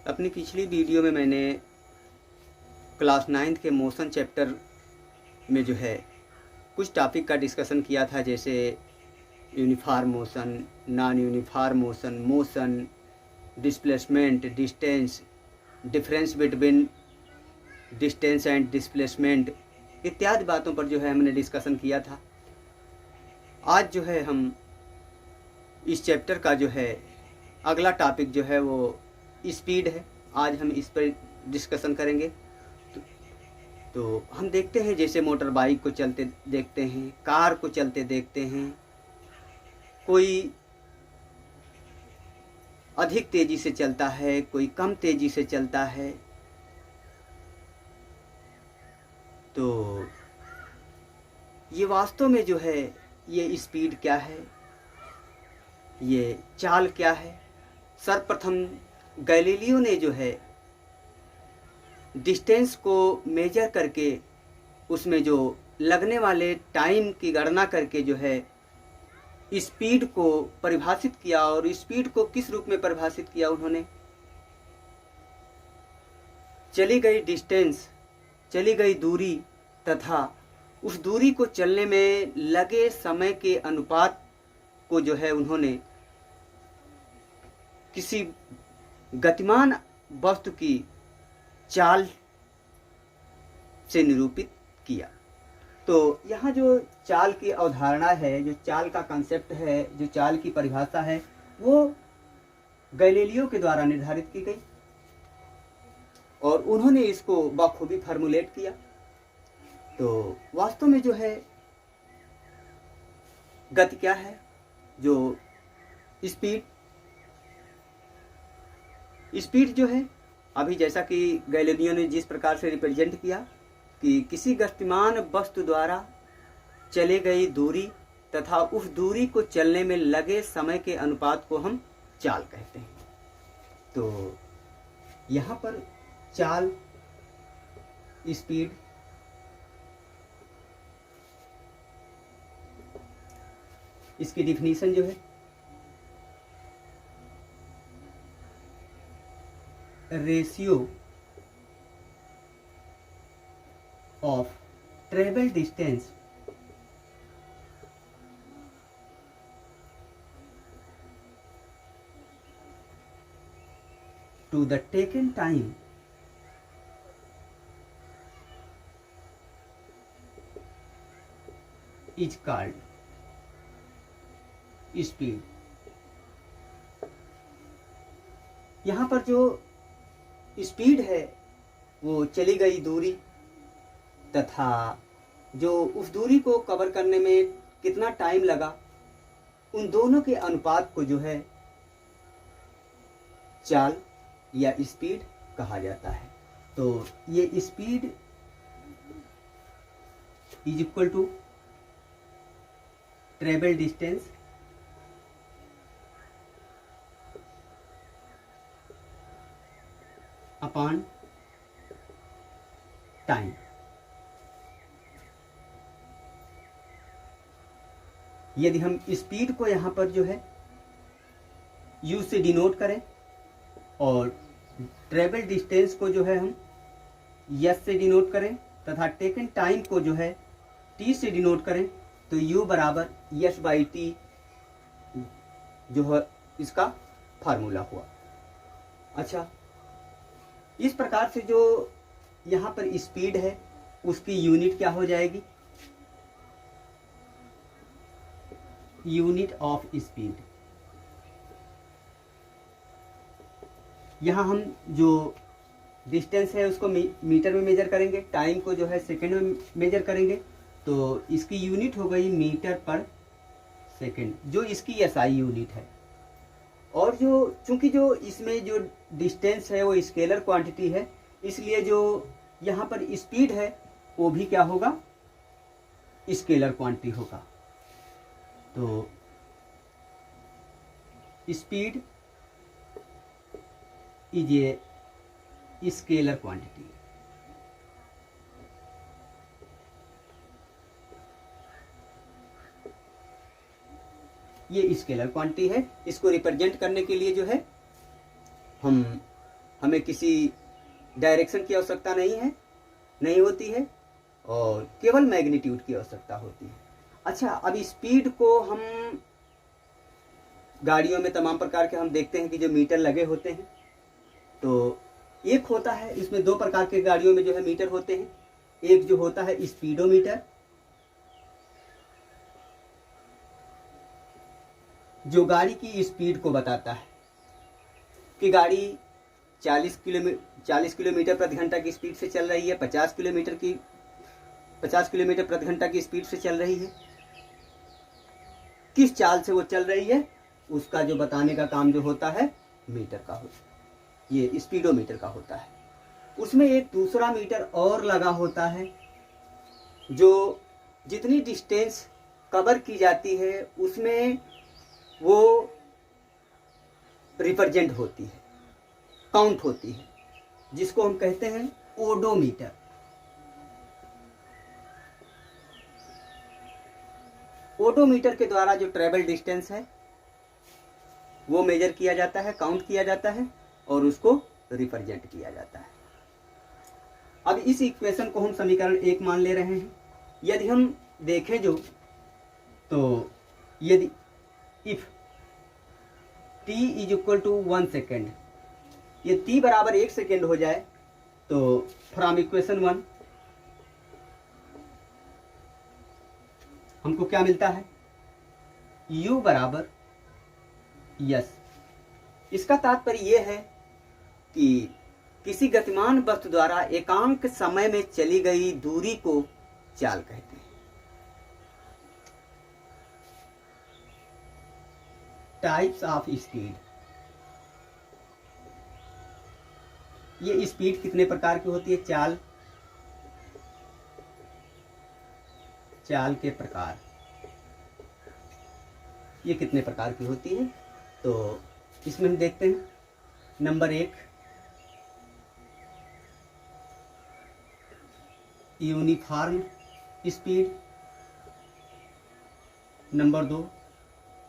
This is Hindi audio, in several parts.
अपनी पिछली वीडियो में मैंने क्लास 9th के मोशन चैप्टर में जो है कुछ टॉपिक का डिस्कशन किया था, जैसे uniform motion, non uniform motion, motion, displacement, distance, difference between distance and displacement इत्यादि बातों पर जो है हमने डिस्कशन किया था। आज जो है हम इस चैप्टर का जो है अगला टॉपिक जो है वो स्पीड है। आज हम इस पर डिस्कशन करेंगे। तो हम देखते हैं, जैसे मोटर बाइक को चलते देखते हैं, कार को चलते देखते हैं, कोई अधिक तेज़ी से चलता है, कोई कम तेज़ी से चलता है। तो ये वास्तव में जो है ये स्पीड क्या है, ये चाल क्या है। सर्वप्रथम गैलीलियो ने जो है डिस्टेंस को मेजर करके उसमें जो लगने वाले टाइम की गणना करके जो है स्पीड को परिभाषित किया। और स्पीड को किस रूप में परिभाषित किया उन्होंने? चली गई डिस्टेंस, चली गई दूरी तथा उस दूरी को चलने में लगे समय के अनुपात को जो है उन्होंने किसी गतिमान वस्तु की चाल से निरूपित किया। तो यहाँ जो चाल की अवधारणा है, जो चाल का कंसेप्ट है, जो चाल की परिभाषा है, वो गैलीलियो के द्वारा निर्धारित की गई और उन्होंने इसको बखूबी फार्मूलेट किया। तो वास्तव में जो है गति क्या है, जो स्पीड जो है, अभी जैसा कि गैलीलियो ने जिस प्रकार से रिप्रेजेंट किया कि किसी गतिमान वस्तु द्वारा चले गई दूरी तथा उस दूरी को चलने में लगे समय के अनुपात को हम चाल कहते हैं। तो यहाँ पर चाल, स्पीड, इसकी डिफिनीशन जो है ratio of travel distance to the taken time is called speed. यहाँ पर जो स्पीड है वो चली गई दूरी तथा जो उस दूरी को कवर करने में कितना टाइम लगा, उन दोनों के अनुपात को जो है चाल या स्पीड कहा जाता है। तो ये speed is equal to travel distance upon time. यदि हम स्पीड को यहाँ पर जो है u से डिनोट करें और ट्रेवल डिस्टेंस को जो है हम s से डिनोट करें तथा टेकन टाइम को जो है t से डिनोट करें, तो u बराबर s/t जो है इसका फार्मूला हुआ। अच्छा, इस प्रकार से जो यहाँ पर स्पीड है उसकी यूनिट क्या हो जाएगी? Unit of speed. यहाँ हम जो डिस्टेंस है उसको मीटर में मेजर करेंगे, टाइम को जो है सेकंड में मेजर करेंगे, तो इसकी यूनिट हो गई मीटर पर सेकंड, जो इसकी एसआई यूनिट है। और जो चूंकि जो इसमें जो डिस्टेंस है वो स्केलर क्वांटिटी है, इसलिए जो यहाँ पर स्पीड है वो भी क्या होगा? स्केलर क्वांटिटी होगा। तो speed is a scalar quantity. ये स्केलर क्वांटिटी है। इसको रिप्रेजेंट करने के लिए जो है हमें किसी डायरेक्शन की आवश्यकता नहीं होती है और केवल मैग्नीट्यूड की आवश्यकता होती है। अच्छा, अब स्पीड को हम गाड़ियों में तमाम प्रकार के हम देखते हैं कि जो मीटर लगे होते हैं, तो एक होता है, इसमें दो प्रकार के गाड़ियों में जो है मीटर होते हैं। एक जो होता है स्पीडोमीटर, जो गाड़ी की स्पीड को बताता है कि गाड़ी 40 किलोमीटर प्रति घंटा की स्पीड से चल रही है, 50 किलोमीटर प्रति घंटा की स्पीड से चल रही है, किस चाल से वो चल रही है, उसका जो बताने का काम जो होता है मीटर का होता है, ये स्पीडोमीटर का होता है। उसमें एक दूसरा मीटर और लगा होता है जो जितनी डिस्टेंस कवर की जाती है उसमें वो रिप्रेजेंट होती है, काउंट होती है, जिसको हम कहते हैं ओडोमीटर। ओडोमीटर के द्वारा जो ट्रेवल डिस्टेंस है वो मेजर किया जाता है, काउंट किया जाता है और उसको रिप्रेजेंट किया जाता है। अब इस इक्वेशन को हम समीकरण 1 मान ले रहे हैं। यदि हम देखें जो, तो यदि if t is equal to 1 second, ये t बराबर 1 सेकेंड हो जाए, तो फ्रॉम इक्वेशन 1 हमको क्या मिलता है, u बराबर यस। इसका तात्पर्य यह है कि किसी गतिमान वस्तु द्वारा एकांक समय में चली गई दूरी को चाल कहते हैं। टाइप्स ऑफ स्पीड, ये स्पीड कितने प्रकार की होती है, चाल के प्रकार, ये कितने प्रकार की होती है, तो इसमें हम देखते हैं। Number 1 uniform speed, number 2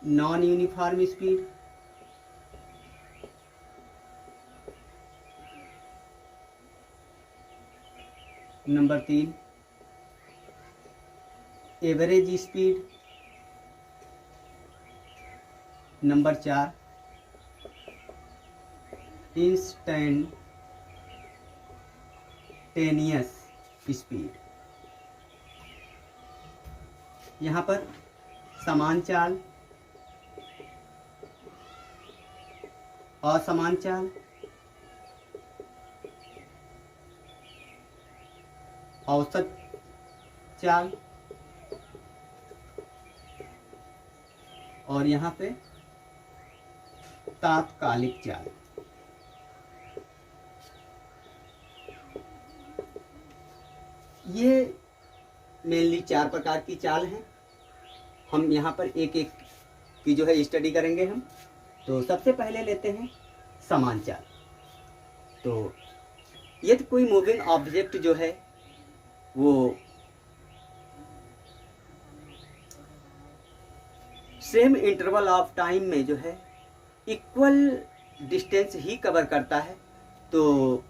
non uniform speed, number 3 average speed, number 4 instantaneous speed. यहाँ पर समान चाल, असमान चाल, औसत चाल और यहाँ पे तात्कालिक चाल। ये मेनली 4 प्रकार की चाल हैं। हम यहाँ पर एक एक की जो है स्टडी करेंगे हम। तो सबसे पहले लेते हैं समान चाल। तो यदि कोई मूविंग ऑब्जेक्ट जो है वो सेम इंटरवल ऑफ टाइम में जो है इक्वल डिस्टेंस ही कवर करता है, तो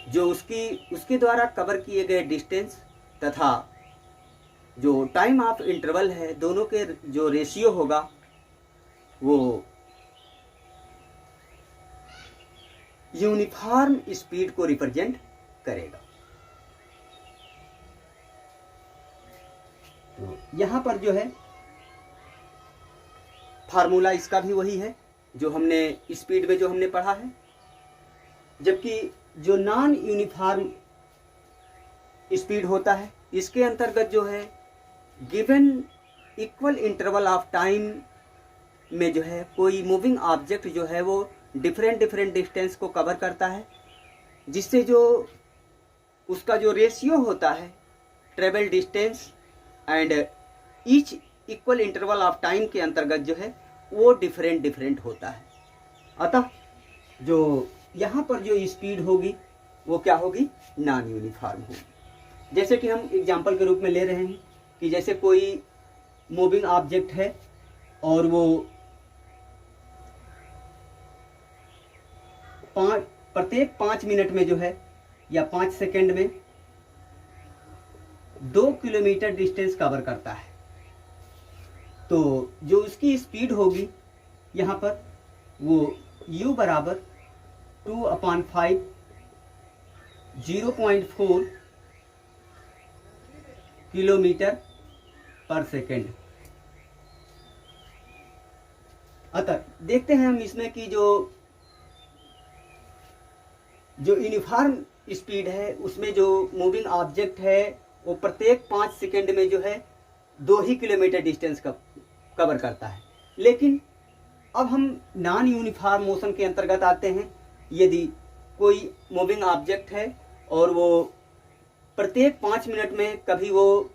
जो उसके द्वारा कवर किए गए डिस्टेंस तथा जो टाइम ऑफ इंटरवल है, दोनों के जो रेशियो होगा वो यूनिफॉर्म स्पीड को रिप्रेजेंट करेगा। तो यहाँ पर जो है फार्मूला इसका भी वही है जो हमने स्पीड में जो हमने पढ़ा है। जबकि जो नॉन यूनिफॉर्म स्पीड होता है, इसके अंतर्गत जो है given equal interval of time में जो है कोई मूविंग ऑब्जेक्ट जो है वो डिफरेंट डिस्टेंस को कवर करता है, जिससे जो उसका जो रेशियो होता है travel distance and each equal interval of time के अंतर्गत जो है वो डिफरेंट होता है। अतः जो यहाँ पर जो स्पीड होगी वो क्या होगी, नॉन यूनिफॉर्म होगी। जैसे कि हम एग्जांपल के रूप में ले रहे हैं कि जैसे कोई मूविंग ऑब्जेक्ट है और वो प्रत्येक 5 मिनट में जो है या 5 सेकंड में 2 किलोमीटर डिस्टेंस कवर करता है। तो जो उसकी स्पीड होगी यहाँ पर वो u बराबर 2/5 0.4 किलोमीटर पर सेकेंड। अतः देखते हैं हम इसमें कि जो यूनिफॉर्म स्पीड है उसमें जो मूविंग ऑब्जेक्ट है वो प्रत्येक 5 सेकेंड में जो है 2 ही किलोमीटर डिस्टेंस कवर करता है। लेकिन अब हम नॉन यूनिफॉर्म मोशन के अंतर्गत आते हैं। यदि कोई मूविंग ऑब्जेक्ट है और वो प्रत्येक 5 मिनट में कभी वो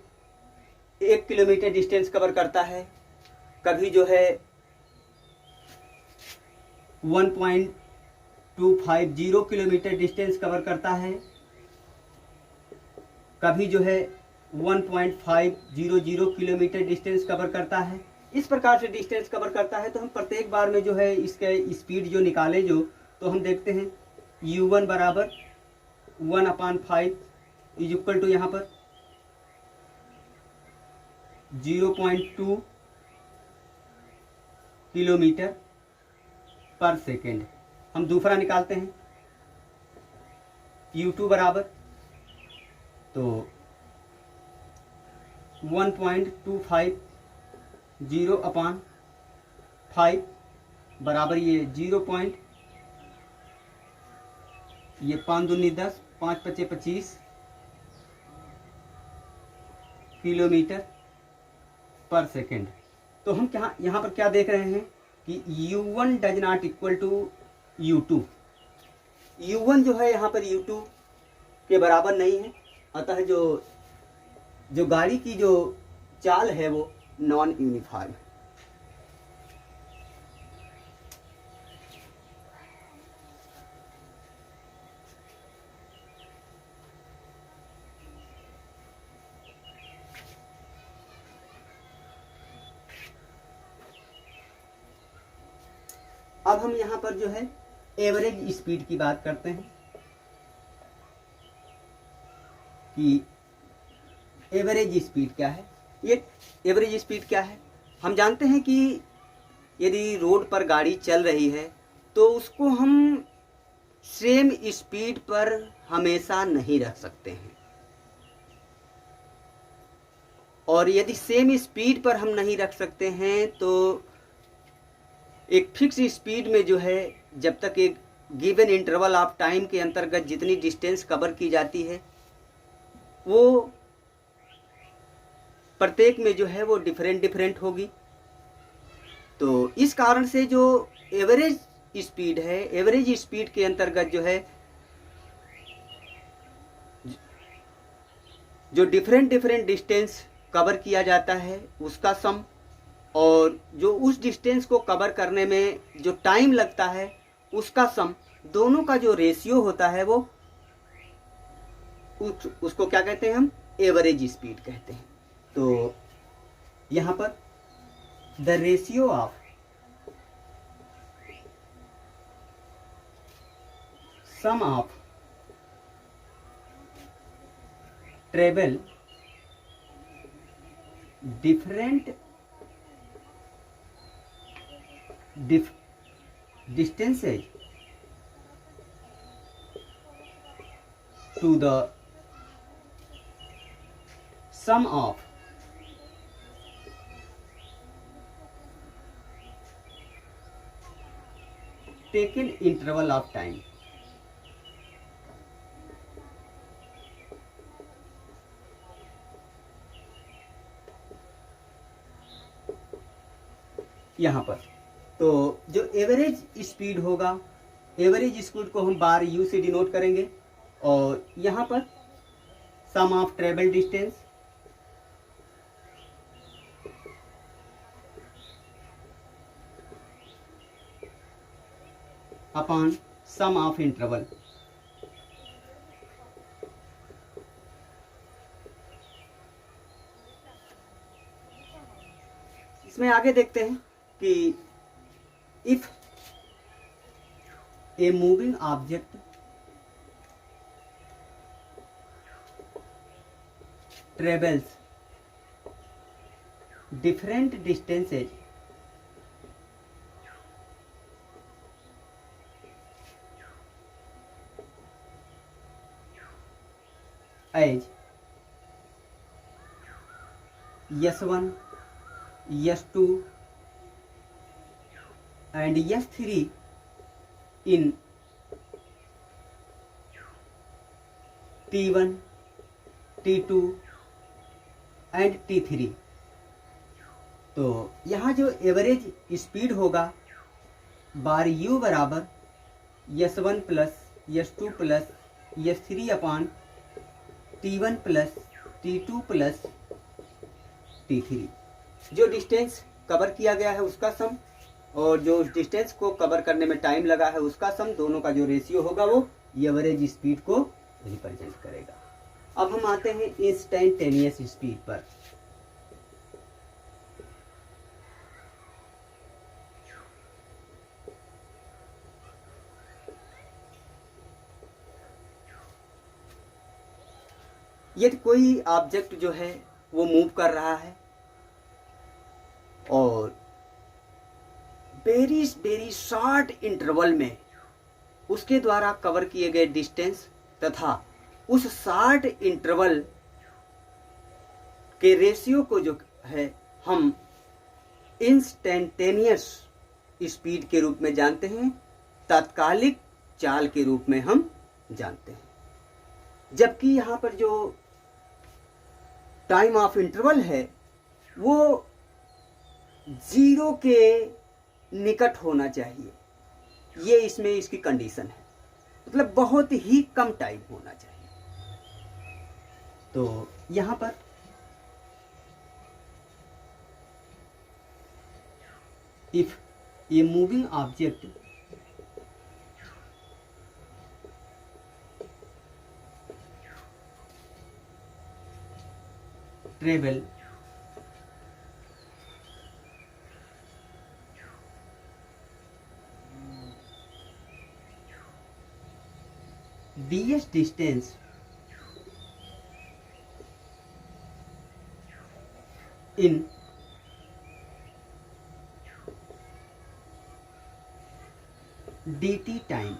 1 किलोमीटर डिस्टेंस कवर करता है, कभी जो है 1.250 किलोमीटर डिस्टेंस कवर करता है, कभी जो है 1.500 किलोमीटर डिस्टेंस कवर करता है। इस प्रकार से डिस्टेंस कवर करता है। तो हम प्रत्येक बार में जो है इसके स्पीड जो निकाले तो हम देखते हैं u1 बराबर 1/5 इज इक्वल टू यहाँ पर 0.2 किलोमीटर पर सेकेंड। हम दूसरा निकालते हैं u2 बराबर तो 1.250/5 बराबर ये 5 दूनी 10 5 पचे 25 किलोमीटर पर सेकेंड। तो हम यहाँ पर क्या देख रहे हैं कि u1 does not equal to u2। u1 जो है यहाँ पर u2 के बराबर नहीं है। अतः जो गाड़ी की जो चाल है वो नॉन यूनिफॉर्म है। अब हम यहाँ पर जो है एवरेज स्पीड की बात करते हैं कि एवरेज स्पीड क्या है। ये एवरेज स्पीड क्या है? हम जानते हैं कि यदि रोड पर गाड़ी चल रही है तो उसको हम सेम स्पीड पर हमेशा नहीं रख सकते हैं, और यदि सेम स्पीड पर हम नहीं रख सकते हैं तो एक फिक्स स्पीड में जो है जब तक एक गिवन इंटरवल ऑफ टाइम के अंतर्गत जितनी डिस्टेंस कवर की जाती है वो प्रत्येक में जो है वो डिफरेंट होगी। तो इस कारण से जो एवरेज स्पीड है, एवरेज स्पीड के अंतर्गत जो है जो डिफरेंट डिस्टेंस कवर किया जाता है उसका सम, और जो उस डिस्टेंस को कवर करने में जो टाइम लगता है उसका सम, दोनों का जो रेशियो होता है वो उसको क्या कहते हैं? हम एवरेज स्पीड कहते हैं। तो यहाँ पर the ratio of sum of travel different distances to the sum of taken interval of time। यहाँ पर तो जो एवरेज स्पीड होगा, एवरेज स्पीड को हम बार u से डिनोट करेंगे, और यहाँ पर sum of travel distance upon sum of interval. इसमें आगे देखते हैं कि if a moving object travels different distances as S1, S2 and S3 in T1, T2 and T3। तो यहाँ जो एवरेज स्पीड होगा बार U बराबर S1 plus S2 plus S3 अपान T1 plus T2 plus T3। जो डिस्टेंस कवर किया गया है उसका सम और जो डिस्टेंस को कवर करने में टाइम लगा है उसका सम, दोनों का जो रेशियो होगा वो एवरेज स्पीड को रिप्रेजेंट करेगा। अब हम आते हैं इंस्टेंटेनियस स्पीड पर। यदि कोई ऑब्जेक्ट जो है वो मूव कर रहा है और वेरी वेरी शॉर्ट इंटरवल में उसके द्वारा कवर किए गए डिस्टेंस तथा उस शॉर्ट इंटरवल के रेशियो को जो है हम इंस्टेंटेनियस स्पीड के रूप में जानते हैं, तात्कालिक चाल के रूप में हम जानते हैं। जबकि यहाँ पर जो टाइम ऑफ इंटरवल है वो 0 के निकट होना चाहिए, ये इसमें इसकी कंडीशन है, मतलब बहुत ही कम टाइम होना चाहिए। तो यहाँ पर if a moving object travel ds distance in dt time,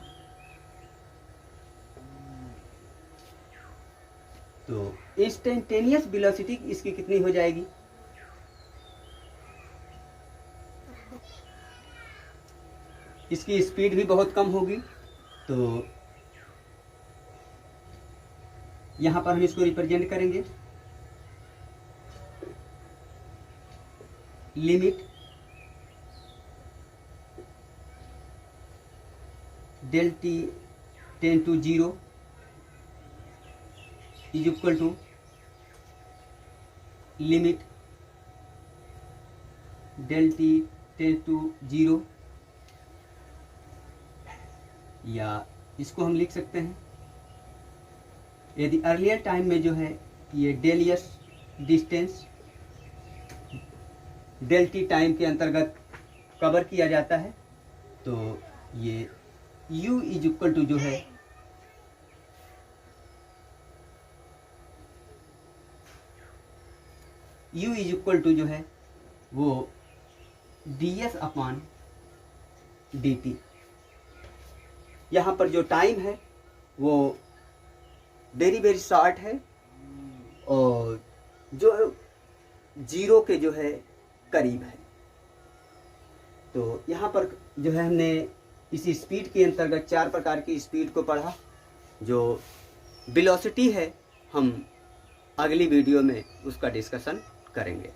तो इंस्टेंटेनियस वेलोसिटी इसकी कितनी हो जाएगी? इसकी स्पीड भी बहुत कम होगी। तो यहां पर हम इसको रिप्रेजेंट करेंगे limit del t tend to 0 is equal to limit del t tend to 0, या इसको हम लिख सकते हैं यदि अर्लियर टाइम में जो है ये del S distance del T time के अंतर्गत कवर किया जाता है, तो ये u इज इक्वल टू जो है u इज इक्वल टू जो है वो ds अपान dt। यहाँ पर जो टाइम है वो वेरी वेरी शॉर्ट है और जो 0 के जो है करीब है। तो यहाँ पर जो है हमने इसी स्पीड के अंतर्गत 4 प्रकार की स्पीड को पढ़ा। जो वेलोसिटी है हम अगली वीडियो में उसका डिस्कशन करेंगे।